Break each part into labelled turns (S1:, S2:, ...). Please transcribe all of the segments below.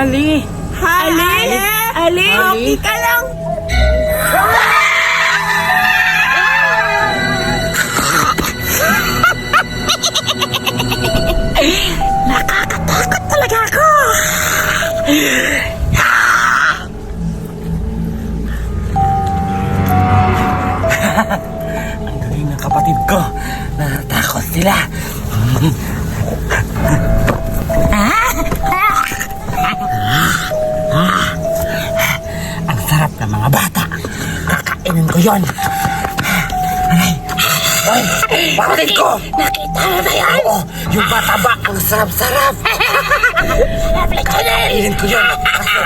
S1: Ali.
S2: Ali? Ali? Okay ka lang? Nakakatakot talaga ako.
S1: Ang galing ng kapatid ko. Natatakot sila. Ang sarap ng mga bata. Kakainin ko yon. Ay, kapatid ko!
S2: Nakita mo ba yan?
S1: Oo, yung bata ba? Ang sarap-sarap. Kakainin ko yun. Kasi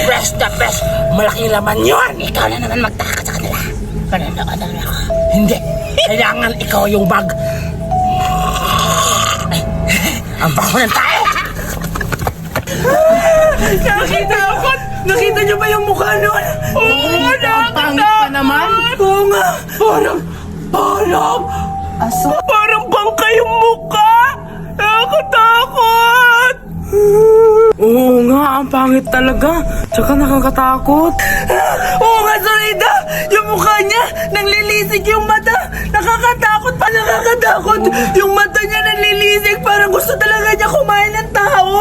S1: fresh na fresh. Malaking laman yun.
S2: Ikaw na naman magtaka sa kanila. Kananda ako.
S1: Hindi. Kailangan ikaw yung bag. Ay, ang baho ng tao.
S3: Nakita niyo ba yung mukha nun?
S2: Oo,
S1: Ang pangit pa naman.
S3: Oo nga. Parang bangka yung mukha. Nakakatakot. Oo nga, ang pangit talaga. Tsaka nakakatakot. Oo nga, Zoraida. Yung mukha niya, nanglilisik yung mata. Nakakatakot pa, nakakatakot. Yung mata niya nanlilisik. Parang gusto talaga niya kumain ng tao.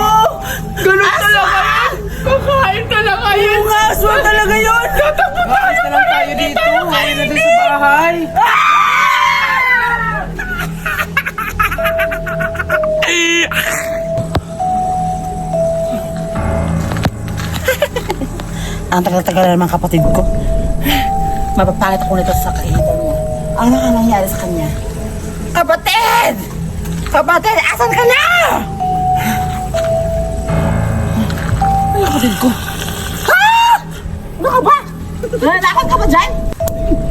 S3: Ganun talaga yun. Kakain talaga yun. Oo nga, aswa talaga yun. Tatakbo tayo.
S1: na lang tayo dito. Ngayon natin sa bahay.
S2: Ang tagal-tagal na naman kapatid ko. Mapapangit ako nito sa kaibigan mo. Ano na nangyari sa kanya? Kapatid! Kapatid, asan ka na? Ay, kapatid ko. Ha? Ano ka ba? Nananakot ka ba dyan?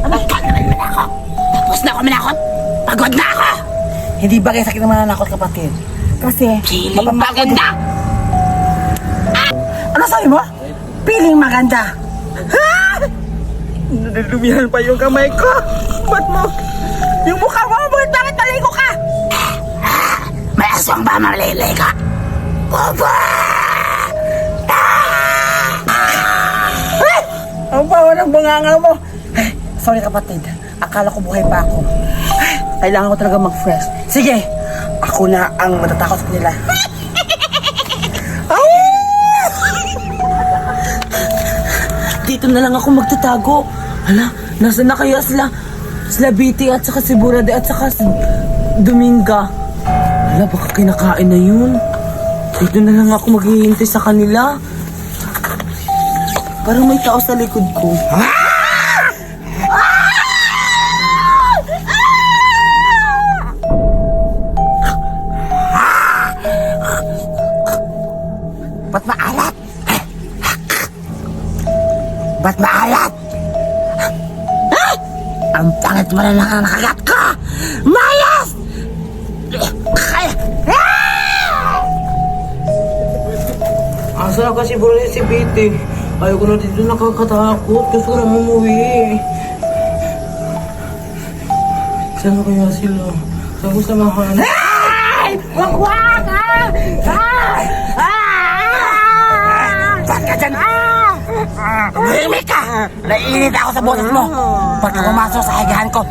S2: Manakot naman manakot. Tapos na ako manakot. Pagod na ako.
S1: Hindi ba kayo sakit na mananakot, kapatid?
S2: Kasi,
S1: Feeling
S2: mapapagod na. Ano sabi mo? Piling maganda. Ha?
S3: Nadudumihan pa yung kamay ko. Ba't mo?
S2: Yung mukha mo, bakit naligo ka? May aswang ba malilay ka? Opa!
S1: Ang baho ng bunganga mo. Ay, sorry, kapatid. Akala ko buhay pa ako. Ay, kailangan ko talaga mag-fresh. Sige, ako na ang matatakot sa kanila. Dito na lang ako magtatago. Hala, nasa na kaya sila? Sila Biti at saka si Burada at saka si Dominga. Hala, baka kinakain na yun. Dito na lang ako maghihintay sa kanila. Parang may tao sa likod ko.
S2: Ba't maalat? Ba't maalat? Ang pangit mo na lang ang nakagat ko! Mayas!
S3: Asa na kasi bro si Biti? Ayoko na dito, nakakatakot. Gusto ko na umuwi. Saan na kaya sila? Saan ko samahan?
S2: Wag-wag! Saan ka dyan? Tumahimik ka! Naiinit ako sa boses mo! Ba't ka pumasok sa higahan ko?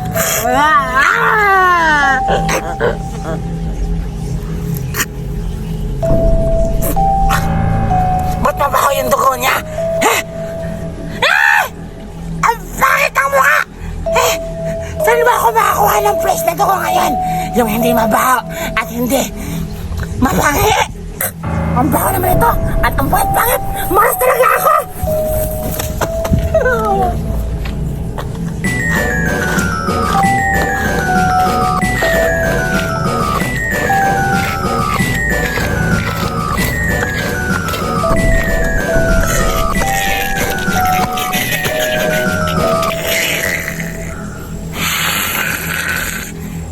S2: Ba't mabaho yung dugo niya? Ang sakit ang mukha! Saan ba ako makakuha ng fresh na dugo ngayon? Yung hindi mabaho at hindi mapangi! Ang baho naman ito at ang pangit-pangit! Maras talaga ako!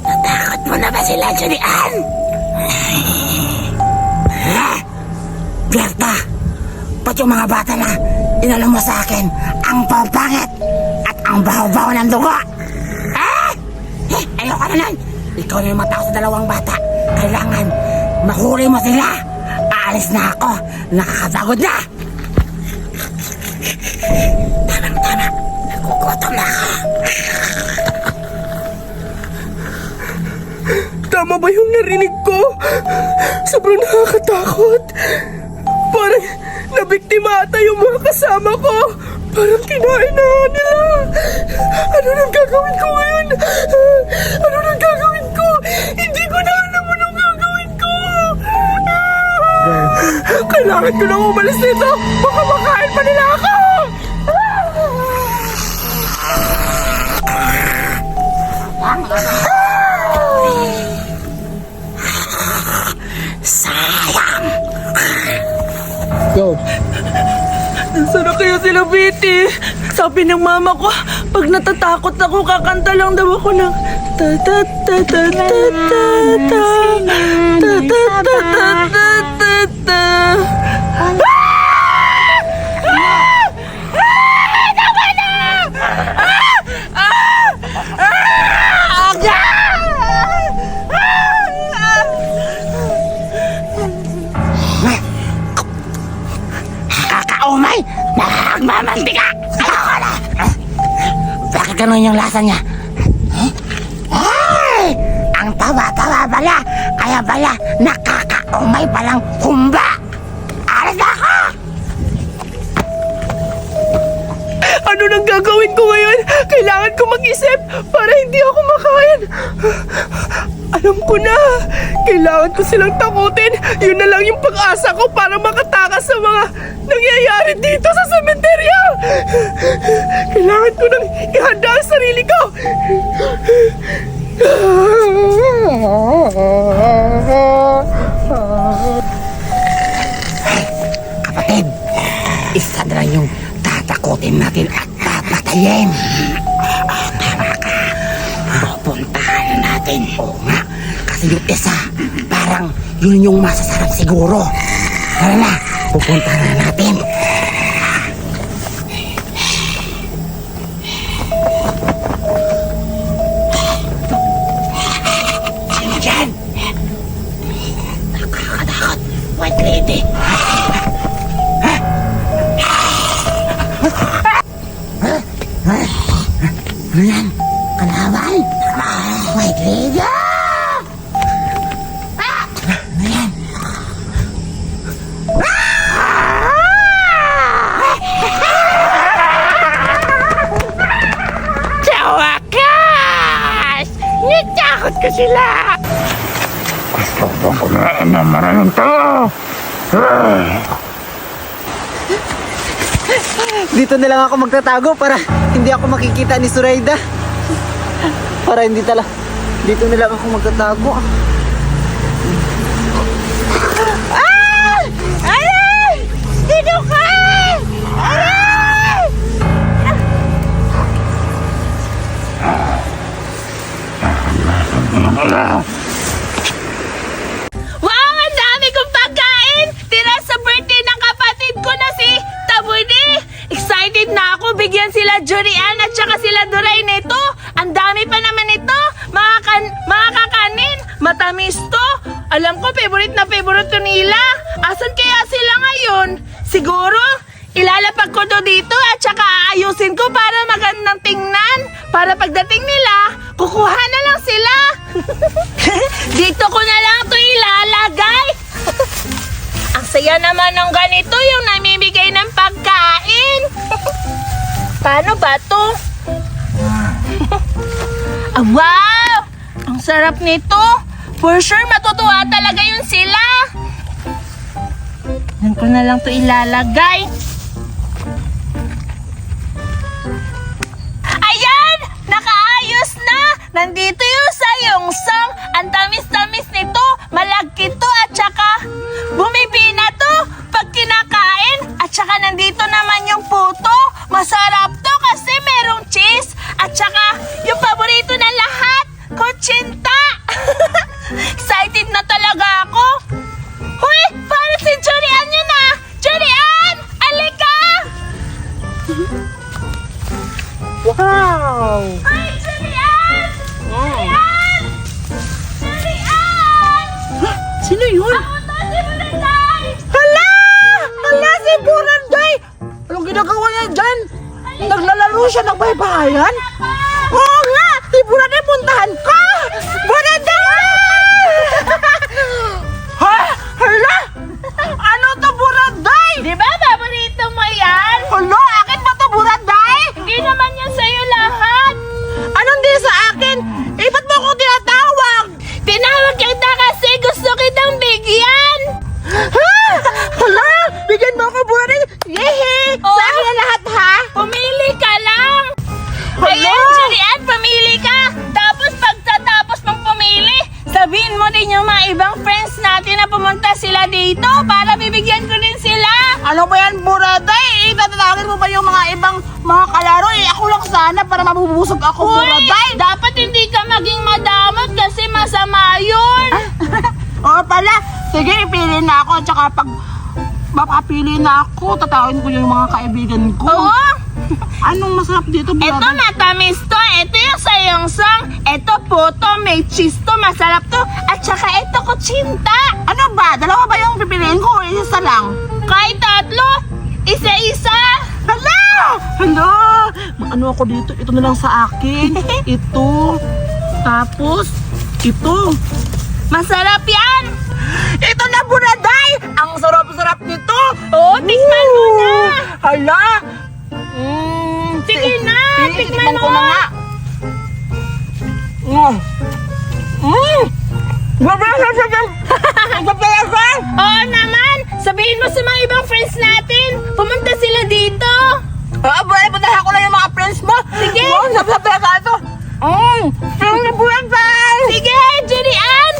S2: Natakot mo na ba sila, Julian? Berta, ba't yung mga bata na inalam mo sa akin ang pangpangit at ang baho-baho ng dugo? Ayoko na nun. Ikaw na yung matao sa dalawang bata. Kailangan mahuli mo sila. Aalis na ako. Nakakapagod na. Tama. Nagugutom na ako.
S3: Tama ba yung narinig ko? Sobrang nakakatakot. Parang nabiktima ata yung mga kasama ko. Parang kinain na nila. Ano nang gagawin ko ngayon? Ano nang gagawin ko? Hindi ko na alam anong gagawin ko. Kailangan ko nang umalis dito. Baka makain pa nila ako.
S2: Sayang.
S3: Go. Nasaan na kaya sila, Betty? Sabi ng mama ko, pag natatakot ako, kakanta lang daw ako ng ta ta ta ta ta ta ta ta ta ta ta ta ta.
S2: Kakaumay! Nagmamantika! Ayoko na! Bakit ganun yung lasa niya? Ay! Ang tawa-tawa pala! Kaya pala nakakaumay palang humba! Alis na ako!
S3: Ano nang gagawin ko ngayon? Kailangan ko mag-isip para hindi ako makain. Alam ko na. Kailangan ko silang takutin. Yun na lang yung pag-asa ko para makatakas sa mga nangyayari dito sa sementeryo. Kailangan ko nang ihanda ang sarili ko.
S2: Kapatid, isa na lang yung tatakutin natin at papatayin. Tama ka. Pupuntahan na natin. Oo nga. Kasi yung isa, parang yun yung masasarap siguro. Tara na, pupuntahan na natin. Sino dyan? Nakakatakot. White lady. Ano yan? Kalaban? White lady! Ano yan? Sa wakas! Natakot ko sila! Gusto ko na naman ito!
S4: Dito na lang ako magtatago para hindi ako makikita ni Zoraida. Para hindi tala. Dito na lang ako magtatago.
S2: Ay! Ay! Sino ka? Ay!
S5: Wow! Ang dami kong pagkain! Tira sa birthday ng kapatid ko na si Tabuni! Excited na ako! Bigyan sila Jurian at saka sila Duray nito! Ang dami pa naman ito! Mga kakanin! Matamis to! Alam ko, favorite na favorite to nila! Asan kaya sila ngayon? Siguro, ilalapag ko to dito at saka aayusin ko para magandang tingnan! Para pagdating nila, kukuha na lang sila! Dito ko na lang to ilalagay! Ang saya naman ng ganito yung namimigay ng pagkain. Paano ba to? Ah, wow! Ang sarap nito. For sure, matutuwa talaga yun sila. Yan ko na lang to ilalagay. Ayan! Nakaayos na! Nandito yung sayong-song. Ang tamis-tamis nito. Malagkit to at saka bumibina to pag kinakain. At saka nandito naman yung puto. Masarap to kasi merong cheese. At saka yung paborito ng lahat, kutsinta. Excited na talaga ako. Huy! Parang si Jurian yun ah! Jurian! Alika!
S4: Wow!
S5: Ay, Jurian! Jurian! Jurian!
S3: Sino yun?
S5: Ako to si Brunei!
S2: dyan. Naglalaro siya ng bahay-bahayan. Oo nga, si Buraday puntahan ko. Buraday! Ha? Hala? Ano to, Buraday?
S5: Di ba paborito mo yan?
S2: Hala, akin ba to, Buraday?
S5: Hindi naman yan sa'yo lahat.
S2: Anong di sa akin? Eh, ba't mo ako tinatawag?
S5: Tinawag kita kasi gusto kitang bigyan.
S2: Ha? Hala, bigyan mo ako, Buraday. Yehe!
S5: Oh.
S2: Sa akin na lahat, ha?
S5: Pumili ka lang.
S2: Hala!
S5: Ayan, Julian, pumili ka. Tapos pagtatapos mong pumili, sabihin mo din yung mga ibang friends natin na pumunta sila dito para bibigyan ko din sila.
S2: Ano ba yan, Buraday? Tatatawagin mo ba yung mga ibang mga kalaro? Ako lang sana para mabubusog ako,
S5: Uy,
S2: Buraday.
S5: dapat hindi ka maging madamot kasi masama yun.
S2: Oo pala. Sige, pili na ako. Tsaka pag mapapili na ako, tatawin ko yung mga kaibigan ko.
S5: Oo.
S2: Anong masarap dito,
S5: Ito
S2: Buraday?
S5: matamis to, ito yung sayong-sang, ito puto, may cheese to, masarap to, at saka ito kutsinta.
S2: Ano ba? Dalawa ba yung pipiliin ko o isa lang?
S5: Kahit tatlo, isa-isa.
S2: Hala! Hala! Ano ako dito? Ito na lang sa akin. Ito. Tapos, ito.
S5: Masarap yan.
S2: Ito na, Buraday! Ang sarap-sarap nito!
S5: Oo, tikman mo na.
S2: Hala!
S5: Sige na, tikman
S2: Tikman ko
S5: mo.
S2: na nga. Grabe, ang sarap! Ang sarap talaga!
S5: Oo naman, sabihin mo sa mga ibang friends natin, pumunta sila dito.
S2: Buhay, puntahan ko na yung mga friends mo!
S5: Sige.
S2: Wow, ang sarap talaga ito! Ang Buraday!
S5: Sige, Julian.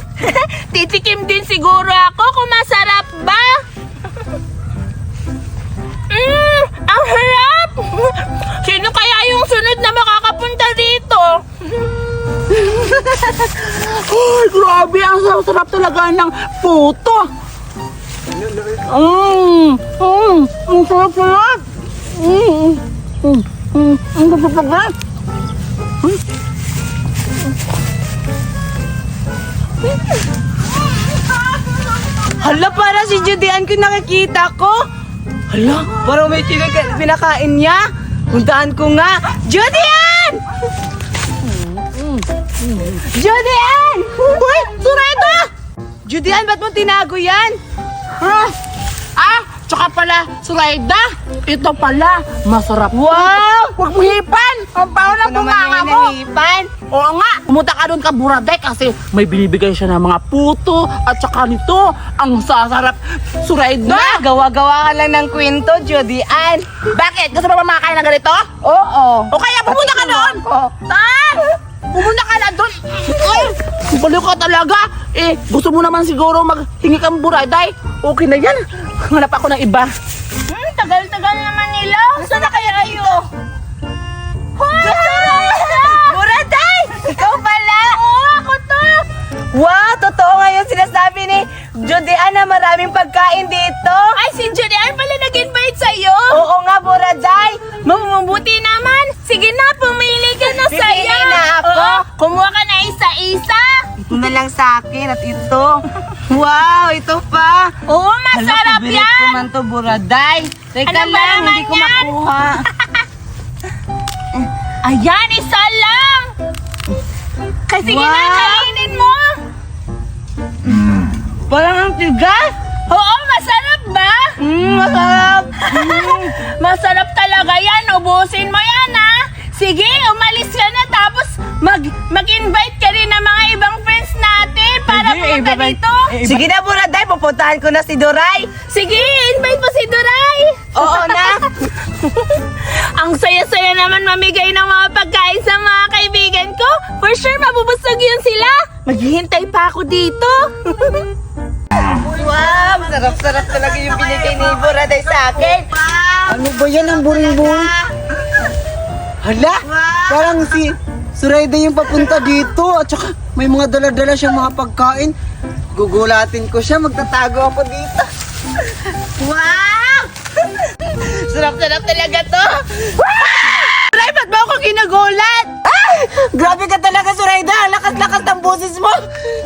S5: Titikim din siguro ako kung masarap ba. Ang harap. Sino kaya yung sunod na makakapunta dito?
S2: Ay, grabe! Ang sarap talaga ng puto! Ang sarap-sarap! Ang sarap-sarap!
S3: Hala, para si Judean ko nakikita ko. Hala, parang may chicken pinakain niya. Puntahan ko nga. Judean! Judean!
S2: Uy! Sureta!
S3: Judean, ba't mo tinago yan?
S2: Ha? Tsaka pala, Suraida, ito pala, masarap.
S3: Wow!
S2: Huwag mo hipan! Ang baho ng bunganga mo!
S3: hinahipan.
S2: Oo nga, pumunta ka doon ka, Buraday, kasi may binibigay siya ng mga puto at saka nito, ang sasarap. Suraida!
S3: Gawa-gawa ka lang ng kwento, Judean.
S2: Bakit? Gusto mo ba makakain ng ganito?
S3: Oo.
S2: O kaya pumunta ka doon! Tan! Pumunta ka na doon! Ay! Baliw ka talaga! Eh, gusto mo naman siguro maghingi kang Buraday? Okay na yan. Hanap ako ng iba.
S5: Tagal-tagal naman nila. Saan na kaya kayo?
S3: Buraday! Ikaw pala!
S5: Oo, ako to.
S3: Wow, totoo ngayon sinasabi ni Judean na maraming pagkain dito.
S5: Ay, si Julian pala nag-invite sa'yo.
S3: Oo nga, Buraday.
S5: Mabuti naman. Sige na, pumili ka na
S3: Pipili
S5: sa'yo.
S3: na ako.
S5: Oo, kumuha ka na isa-isa.
S3: Ito na lang sa akin at ito. Wow, ito pa.
S5: Oo, masarap
S3: Hala, pabirit
S5: yan.
S3: ko man to, Buraday. Teka
S5: Ano ba
S3: lang,
S5: naman
S3: hindi ko
S5: yan?
S3: makuha.
S5: Ayan, isa lang. Kasi sige na,
S3: Wow.
S5: kainin mo.
S3: Parang ang tigas.
S5: Oo, masarap ba?
S3: Masarap.
S5: Masarap talaga yan. Ubusin mo yan, ha? Sige, umalis ka na tapos mag-invite ka rin ng mga ibang friends natin para pumunta dito.
S3: Sige na, Buraday. Pupuntahan ko na si Doray.
S5: Sige, invite mo si Duray.
S3: Oo na.
S5: Ang saya-saya naman mamigay ng mga pagkain sa mga kaibigan ko. For sure, mabubusog yun sila. Maghihintay pa ako dito.
S3: Wow, sarap-sarap talaga yung binigay ni Buraday sa akin.
S4: Ano ba yan ang buring-buring? Hala, parang si Suraida yung papunta dito at saka may mga dala-dala siyang mga pagkain. Gugulatin ko siya, magtatago ako dito.
S3: Wow! Sarap-sarap talaga to.
S2: Ay, ba't ba ako ginagulat?
S3: Grabe ka talaga, Suraida. Lakas-lakas ng boses mo.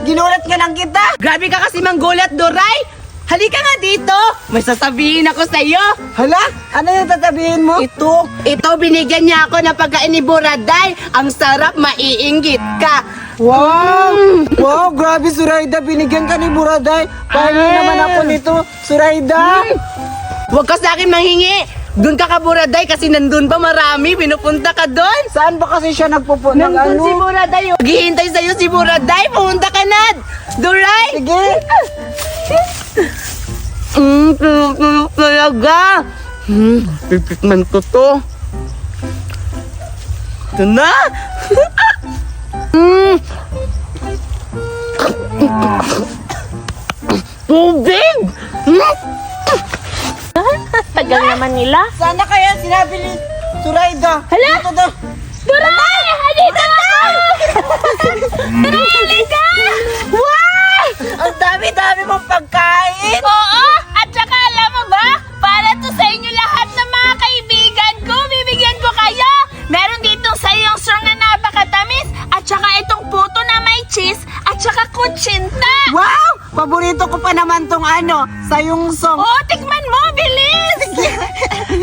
S3: Ginulat ka lang kita.
S2: Grabe ka kasi manggulat, Doray. Halika nga dito! May sasabihin ako sa'yo!
S4: Hala, ano yung sasabihin mo?
S2: Ito, binigyan niya ako ng pagkain ni Buraday. Ang sarap, maiinggit ka.
S4: Wow! Wow, grabe Surayda, binigyan ka ni Buraday. Paano naman ako nito, Surayda?
S2: Huwag ka sa akin manghingi. Doon ka Buraday kasi nandun pa marami. Pinupunta ka doon.
S4: Saan ba kasi siya nagpupunta?
S2: Nandun si Buraday. Maghihintay sa'yo si Buraday. Pumunta ka na. Duray!
S4: Sige.
S2: Tulog talaga. Pipikman ko to. Ito na. Tubig!
S5: Tagal naman nila.
S4: Sana kaya sinabi ni Surayda.
S5: Hala?
S4: Dito daw.
S5: Duray! Halika ako! Duray, halika! Wow!
S2: Ang dami-dami mong pagkain.
S5: Oo! At saka alam mo ba? Para to sa inyo lahat ng mga kaibigan ko. Bibigyan ko kayo. Meron ditong sayong strong na napakatamis. At saka itong puto na may cheese. At saka kutsinta.
S4: Wow! Paborito ko pa naman tong sayong song.
S5: Oo, tikman mo! Bilis!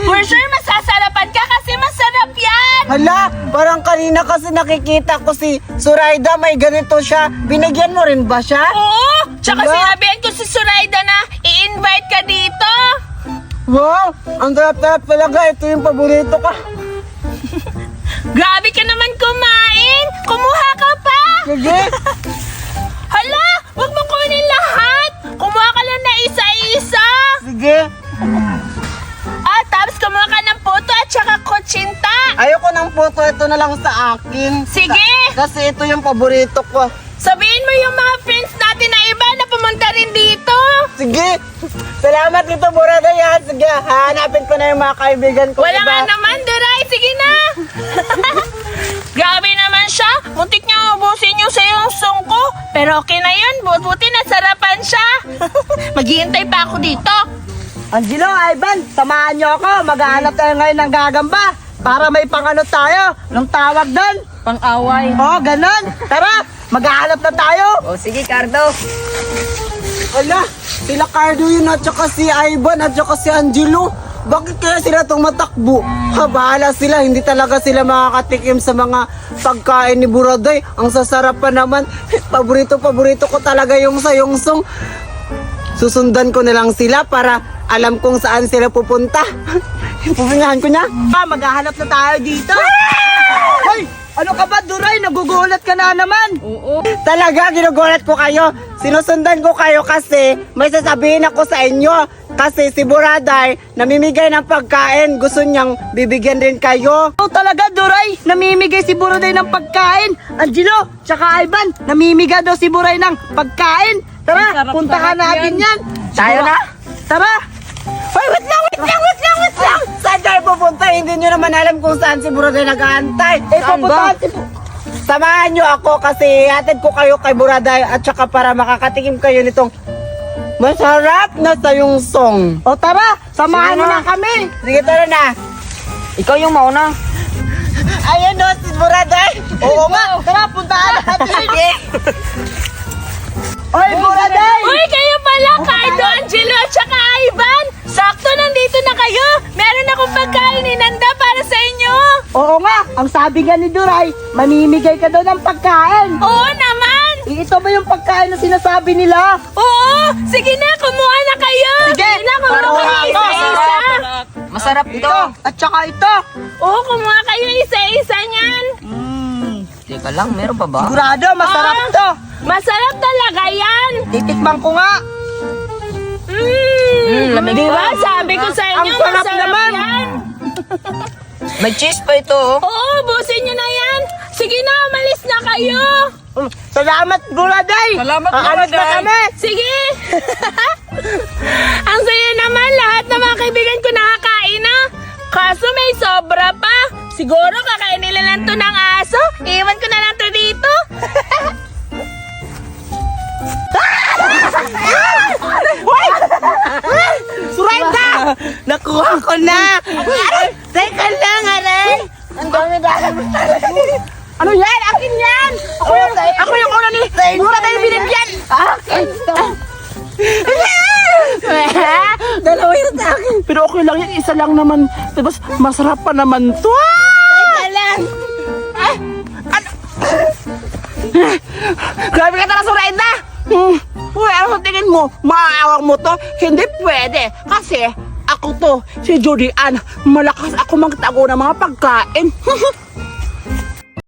S5: For sure, masasarapan ka kasi masarap yan.
S4: Hala, parang kanina kasi nakikita ko si Surayda, may ganito siya. Binigyan mo rin ba siya?
S5: Oo! Tsaka
S4: Hala?
S5: sinabihan ko si Surayda na i-invite ka dito.
S4: Wow, ang sarap-sarap talaga. Ito yung paborito ka.
S5: Grabe ka naman kumain! Kumuha ka pa!
S4: Sige.
S5: Hala! Huwag mo kunin lahat! Kumuha ka lang na isa-isa!
S4: Sige.
S5: Tapos kumuha ka ng puto at saka kutsinta!
S4: Ayoko ng puto, ito na lang sa akin.
S5: Sige!
S4: Kasi ito yung paborito ko.
S5: Sabihin mo yung mga friends natin na iba na pumunta rin dito!
S4: Sige. Salamat dito, Buraday. Sige, hanapin ko na yung mga kaibigan ko.
S5: Wala
S4: iba.
S5: nga naman, Duray! Sige na! Grabe naman siya! Muntik niya ubusin yung sayong ko! Pero okay na yun, buti nasarapan siya! Maghihintay pa ako dito!
S4: Angelo, Ivan, samahan niyo ako. Maghahanap tayo ngayon ng gagamba. Para may pangano tayo. Anong tawag doon?
S5: Pang-away.
S4: Oh, ganon. Tara, maghahanap na tayo.
S5: O sige, Cardo.
S4: Wala, sila Cardo yun at saka si Ivan at saka si Angelo. Bakit kaya sila itong matakbo? Ha, bahala sila. Hindi talaga sila makakatikim sa mga pagkain ni Buraday. Ang sasarap pa naman. Paborito ko talaga yung sayong-song. Susundan ko na lang sila para alam kung saan sila pupunta. Pupuntahan ko na. Maghahanap na tayo dito. Hoy! Ano ka ba, Duray? Nagugulat ka na naman.
S5: Oo.
S4: Talaga, ginugulat ko kayo. Sinusundan ko kayo kasi may sasabihin ako sa inyo. Kasi si Buraday, namimigay ng pagkain. Gusto niyang bibigyan din kayo. Oh, talaga, Duray. Namimigay si Buraday ng pagkain. Angelo, tsaka Ivan, namimigay daw si Buraday ng pagkain. Tara, puntahan natin yan.
S2: Tayo na?
S4: Tara. Hoy, wait lang. Saan tayo pupunta? Hindi nyo naman alam kung saan si Buraday nag-aantay. Pupuntahan si Samahan nyo ako kasi hatid ko kayo kay Buraday at saka para makakatikim kayo nitong masarap na sayong song. O tara, samahan nyo na kami. Sige, tara na.
S2: Ikaw yung mauna.
S4: Ayan o, si Buraday. Oo nga, tara, puntahan natin. Oy, Buraday!
S5: Uy, kayo pala, Cardo, Angelo, at saka Ivan! Sakto, nandito na kayo! Meron akong pagkain inanda para sa inyo!
S4: Oo nga, ang sabi nga ni Duray, mamimigay ka daw ng pagkain.
S5: Oo naman!
S4: Ito ba yung pagkain na sinasabi nila?
S5: Oo! Sige na, kumuha na kayo!
S4: Sige,
S5: na, kumuha
S4: para
S5: kayo
S4: ako.
S5: isa-isa!
S2: Masarap
S4: Ito, at saka ito.
S5: Oo, kumuha kayo isa-isa niyan!
S2: Teka lang, meron pa ba?
S4: Sigurado, masarap
S5: Ah.
S4: to.
S5: Masarap talaga yan!
S4: Titikman ko nga.
S2: lamig
S5: Di ba?
S2: pa.
S5: Sabi ko sa inyo,
S4: Ang sarap
S5: masarap
S4: naman.
S5: yan!
S2: May cheese pa ito.
S5: Oo, busin nyo na yan! Sige na, umalis na kayo!
S4: Salamat, Buraday.
S2: Salamat,
S4: Aalis na
S2: Buraday.
S4: kami.
S5: Sige! Ang saya naman, lahat ng mga kaibigan ko nakakain na. Kaso may sobra pa. Siguro kakain nila lang to ng aso. Iwan ko na lang to dito.
S4: Surayda! Nakuha ko na. Teka lang, aray. Ang dami-dami. Ano yan? Akin yan! Ako yung una ni Buraday binigyan! Akin to!
S2: Pero okay lang yan, isa lang naman. Tapos masarap pa naman to.
S5: Teka lang.
S2: Grabe ka talaga, Zoraida! Uy, ano sa tingin mo? Maaawang mo to? Hindi pwede. Kasi ako to, si Judy Ann. Malakas ako magtago ng mga pagkain.